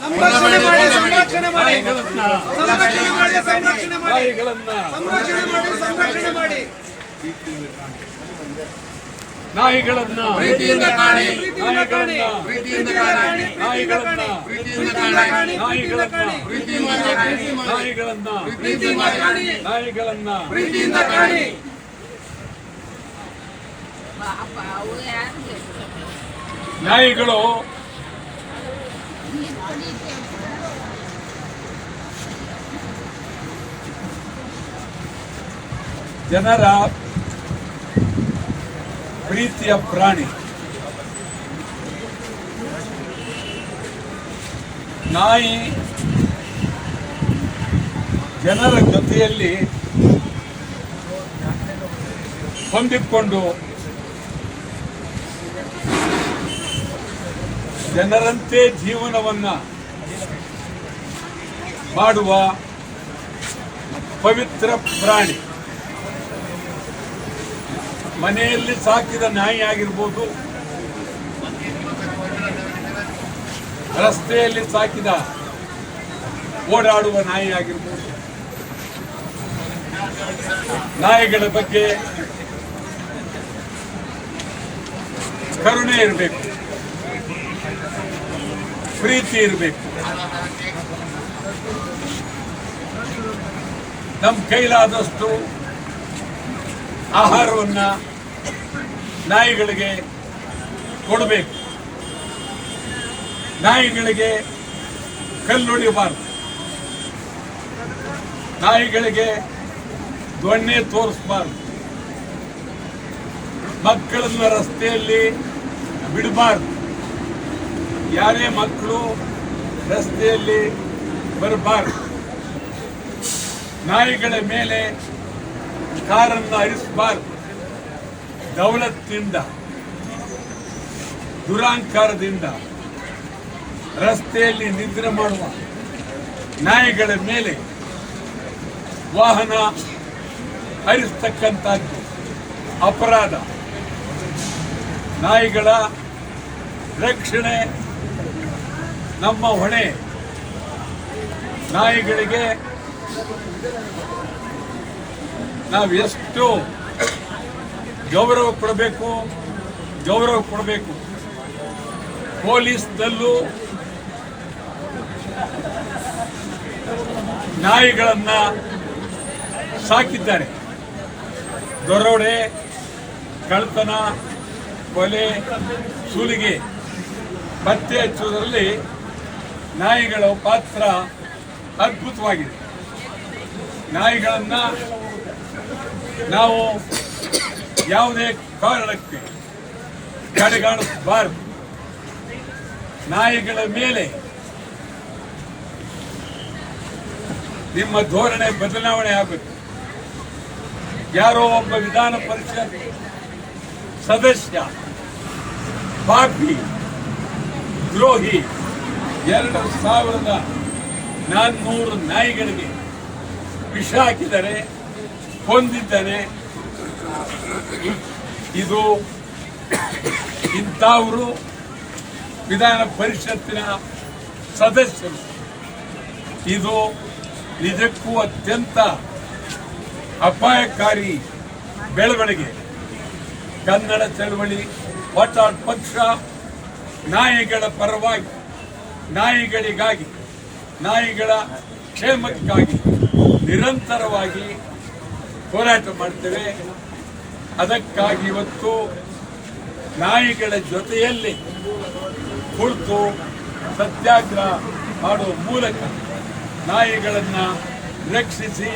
ಸಂರಕ್ಷಣೆ ಮಾಡಿ ಸಂರಕ್ಷಣೆ ಮಾಡಿ ನಾಯಿಗಳನ್ನ ಪ್ರೀತಿಯಿಂದ ಕಾಣಿ ಪ್ರೀತಿಯಿಂದ ಕಾಣಿ ನಾಯಿಗಳನ್ನ ಪ್ರೀತಿಯಿಂದ ಕಾಣಿ ನಾಯಿಗಳನ್ನ ಪ್ರೀತಿಯಿಂದ ಕಾಣಿ ನಾಯಿಗಳು ಜನರ ಪ್ರೀತಿಯ ಪ್ರಾಣಿ. ನಾಯಿ ಜನರ ಜೊತೆಯಲ್ಲಿ ಹೊಂದಿಕೊಂಡು ಜನರಂತೆ ಜೀವನವನ್ನ ಮಾಡುವ ಪವಿತ್ರ ಪ್ರಾಣಿ. ಮನೆಯಲ್ಲಿ ಸಾಕಿದ ನಾಯಿ ಆಗಿರ್ಬೋದು, ರಸ್ತೆಯಲ್ಲಿ ಸಾಕಿದ ಓಡಾಡುವ ನಾಯಿ ಆಗಿರ್ಬೋದು. ನಾಯಿಗಳ ಬಗ್ಗೆ ಕರುಣೆ ಇರಬೇಕು, ಪ್ರೀತಿ ಇರಬೇಕು. ನಮ್ಮ ಕೈಲಾದಷ್ಟು ಆಹಾರವನ್ನ ನಾಯಿಗಳಿಗೆ ಕೊಡಬೇಕು. ನಾಯಿಗಳಿಗೆ ಕಲ್ಲೊಡಿಬಾರದು, ನಾಯಿಗಳಿಗೆ ದೊಣ್ಣೆ ತೋರಿಸಬಾರದು, ಮಕ್ಕಳನ್ನ ರಸ್ತೆಯಲ್ಲಿ ಬಿಡಬಾರದು. ಯಾರೇ ಮಕ್ಕಳು ರಸ್ತೆಯಲ್ಲಿ ಬರಬಾರದು. ನಾಯಿಗಳ ಮೇಲೆ ಕಾರನ್ನು ಹರಿಸಬಾರದು. ದೌಲತ್ತಿನಿಂದ, ದುರಾಂಕಾರದಿಂದ ರಸ್ತೆಯಲ್ಲಿ ನಿದ್ರೆ ಮಾಡುವ ನಾಯಿಗಳ ಮೇಲೆ ವಾಹನ ಹರಿಸ್ತಕ್ಕಂಥದ್ದು ಅಪರಾಧ. ನಾಯಿಗಳ ರಕ್ಷಣೆ ನಮ್ಮ ಹೊಣೆ. ನಾಯಿಗಳಿಗೆ ನಾವು ಎಷ್ಟು ಗೌರವ ಕೊಡಬೇಕು. ಪೊಲೀಸ್ನಲ್ಲೂ ನಾಯಿಗಳನ್ನ ಸಾಕಿದ್ದಾರೆ. ದರೋಡೆ, ಕಳ್ಳತನ, ಕೊಲೆ, ಸುಲಿಗೆ ಪತ್ತೆ ಹಚ್ಚುವುದರಲ್ಲಿ ನಾಯಿಗಳ ಪಾತ್ರ ಅದ್ಭುತವಾಗಿದೆ. ನಾಯಿಗಳನ್ನ ನಾವು ಯಾವುದೇ ಕಾರಣಕ್ಕೆ ಕಡೆಗಾಣಿಸಬಾರದು. ನಾಯಿಗಳ ಮೇಲೆ ನಿಮ್ಮ ಧೋರಣೆ ಬದಲಾವಣೆ ಆಗುತ್ತೆ. ಯಾರೋ ಒಬ್ಬ ವಿಧಾನ ಪರಿಷತ್ ಸದಸ್ಯ ಪಾಪಿ, ದ್ರೋಹಿ 2400 ನಾಯಿಗಳಿಗೆ ವಿಷ ಹಾಕಿದರೆ, ಕೊಂದಿದ್ದಾನೆ. ಇದು ಇಂಥವರು ವಿಧಾನ ಪರಿಷತ್ತಿನ ಸದಸ್ಯರು. ಇದು ನಿಜಕ್ಕೂ ಅತ್ಯಂತ ಅಪಾಯಕಾರಿ ಬೆಳವಣಿಗೆ. ಕನ್ನಡ ಚಳವಳಿ ಒಟ್ಟಾರೆ ಪಕ್ಷ ನಾಯಿಗಳ ಪರವಾಗಿ, ನಾಯಿಗಳಿಗಾಗಿ, ನಾಯಿಗಳ ಕ್ಷೇಮಕ್ಕಾಗಿ ನಿರಂತರವಾಗಿ ಹೋರಾಟ ಮಾಡ್ತೇವೆ. ಅದಕ್ಕಾಗಿ ಇವತ್ತು ನಾಯಿಗಳ ಜೊತೆಯಲ್ಲಿ ಕುಳಿತು ಸತ್ಯಾಗ್ರಹ ಮಾಡುವ ಮೂಲಕ ನಾಯಿಗಳನ್ನು ರಕ್ಷಿಸಿ.